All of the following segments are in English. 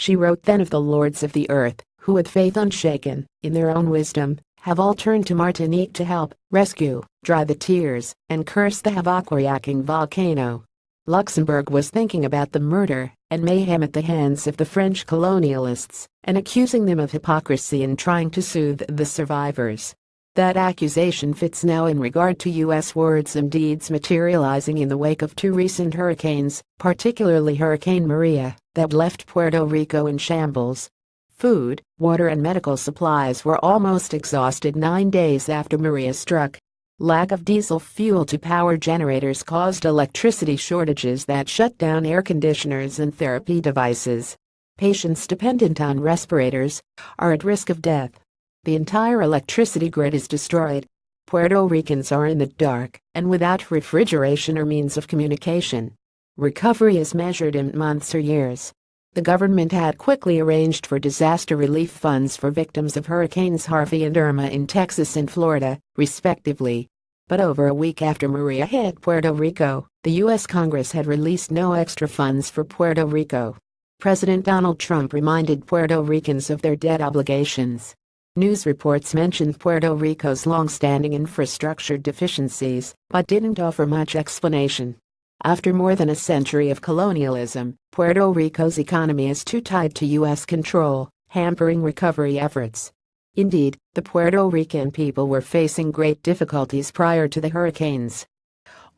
She wrote, "Then of the lords of the earth, who with faith unshaken, in their own wisdom, have all turned to Martinique to help, rescue, dry the tears, and curse the havoc-wreaking volcano." Luxembourg was thinking about the murder and mayhem at the hands of the French colonialists and accusing them of hypocrisy in trying to soothe the survivors. That accusation fits now in regard to U.S. words and deeds materializing in the wake of two recent hurricanes, particularly Hurricane Maria, that left Puerto Rico in shambles. Food, water and medical supplies were almost exhausted 9 days after Maria struck. Lack of diesel fuel to power generators caused electricity shortages that shut down air conditioners and therapy devices. Patients dependent on respirators are at risk of death. The entire electricity grid is destroyed. Puerto Ricans are in the dark and without refrigeration or means of communication. Recovery is measured in months or years. The government had quickly arranged for disaster relief funds for victims of Hurricanes Harvey and Irma in Texas and Florida, respectively. But over a week after Maria hit Puerto Rico, the U.S. Congress had released no extra funds for Puerto Rico. President Donald Trump reminded Puerto Ricans of their debt obligations. News reports mentioned Puerto Rico's long-standing infrastructure deficiencies, but didn't offer much explanation. After more than a century of colonialism, Puerto Rico's economy is too tied to U.S. control, hampering recovery efforts. Indeed, the Puerto Rican people were facing great difficulties prior to the hurricanes.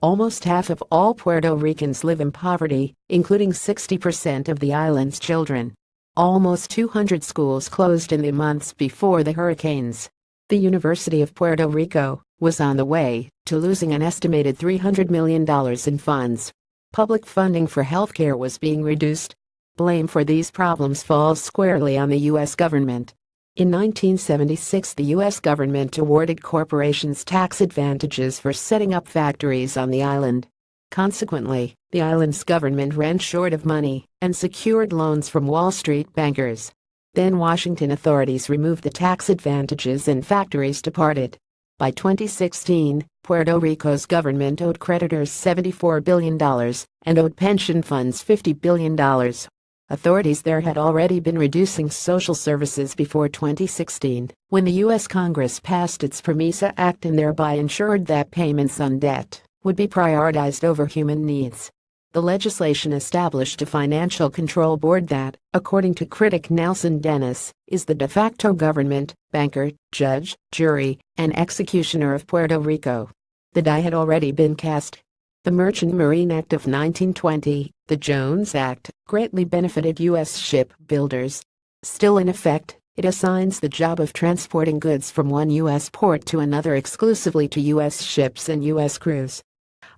Almost half of all Puerto Ricans live in poverty, including 60% of the island's children. Almost 200 schools closed in the months before the hurricanes. The University of Puerto Rico was on the way to losing an estimated $300 million in funds. Public funding for healthcare was being reduced. Blame for these problems falls squarely on the U.S. government. In 1976, the U.S. government awarded corporations tax advantages for setting up factories on the island. Consequently, the island's government ran short of money and secured loans from Wall Street bankers. Then Washington authorities removed the tax advantages and factories departed. By 2016, Puerto Rico's government owed creditors $74 billion and owed pension funds $50 billion. Authorities there had already been reducing social services before 2016, when the U.S. Congress passed its PROMESA Act and thereby ensured that payments on debt would be prioritized over human needs. The legislation established a financial control board that, according to critic Nelson Dennis, is the de facto government, banker, judge, jury, and executioner of Puerto Rico. The die had already been cast. The Merchant Marine Act of 1920, the Jones Act, greatly benefited U.S. shipbuilders. Still in effect, it assigns the job of transporting goods from one U.S. port to another exclusively to U.S. ships and U.S. crews.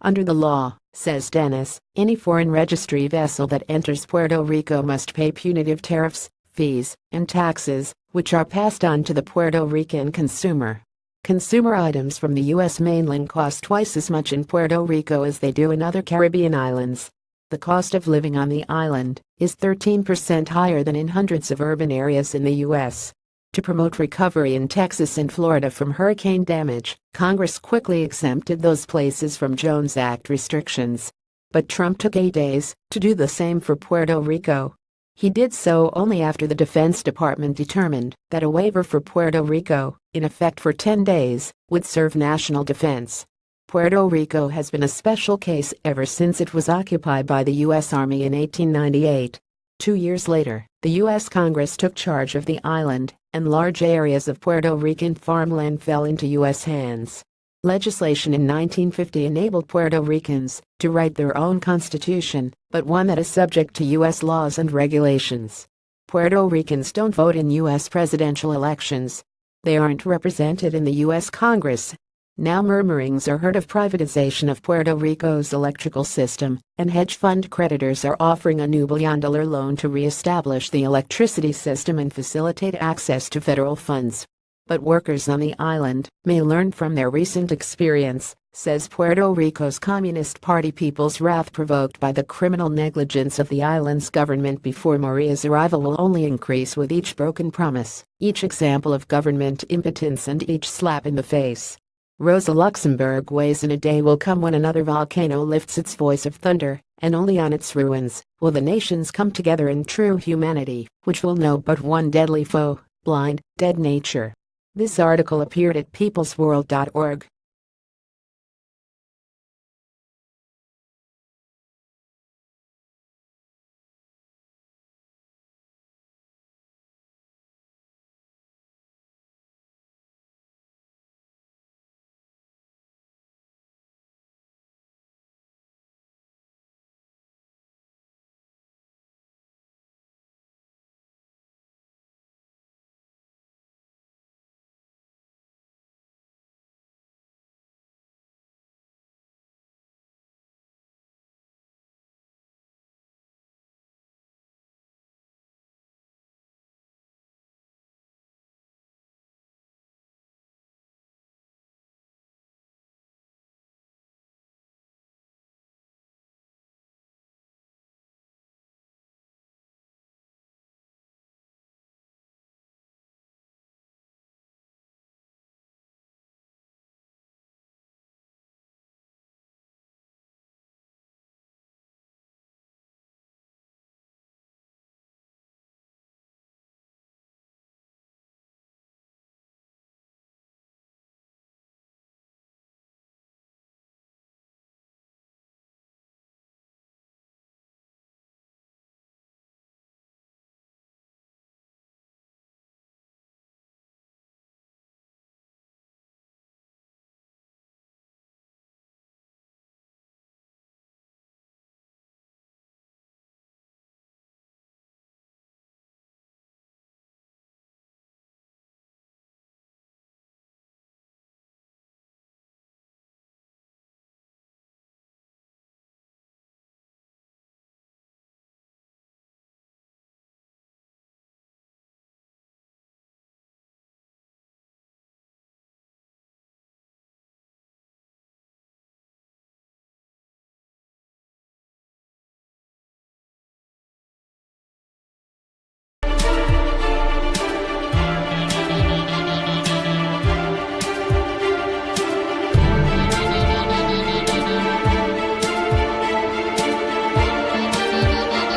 Under the law, says Dennis, any foreign registry vessel that enters Puerto Rico must pay punitive tariffs, fees, and taxes, which are passed on to the Puerto Rican consumer. Consumer items from the U.S. mainland cost twice as much in Puerto Rico as they do in other Caribbean islands. The cost of living on the island is 13% higher than in hundreds of urban areas in the U.S. To promote recovery in Texas and Florida from hurricane damage, Congress quickly exempted those places from Jones Act restrictions. But Trump took 8 days to do the same for Puerto Rico. He did so only after the Defense Department determined that a waiver for Puerto Rico, in effect for 10 days, would serve national defense. Puerto Rico has been a special case ever since it was occupied by the U.S. Army in 1898. 2 years later, the U.S. Congress took charge of the island, and large areas of Puerto Rican farmland fell into U.S. hands. Legislation in 1950 enabled Puerto Ricans to write their own constitution, but one that is subject to U.S. laws and regulations. Puerto Ricans don't vote in U.S. presidential elections. They aren't represented in the U.S. Congress. Now murmurings are heard of privatization of Puerto Rico's electrical system, and hedge fund creditors are offering a new billion-dollar loan to re-establish the electricity system and facilitate access to federal funds. But workers on the island may learn from their recent experience, says Puerto Rico's Communist Party. People's wrath provoked by the criminal negligence of the island's government before Maria's arrival will only increase with each broken promise, each example of government impotence, and each slap in the face. Rosa Luxemburg weighs in. A day will come when another volcano lifts its voice of thunder and only on its ruins will the nations come together in true humanity, which will know but one deadly foe: blind, dead nature. This article appeared at peoplesworld.org.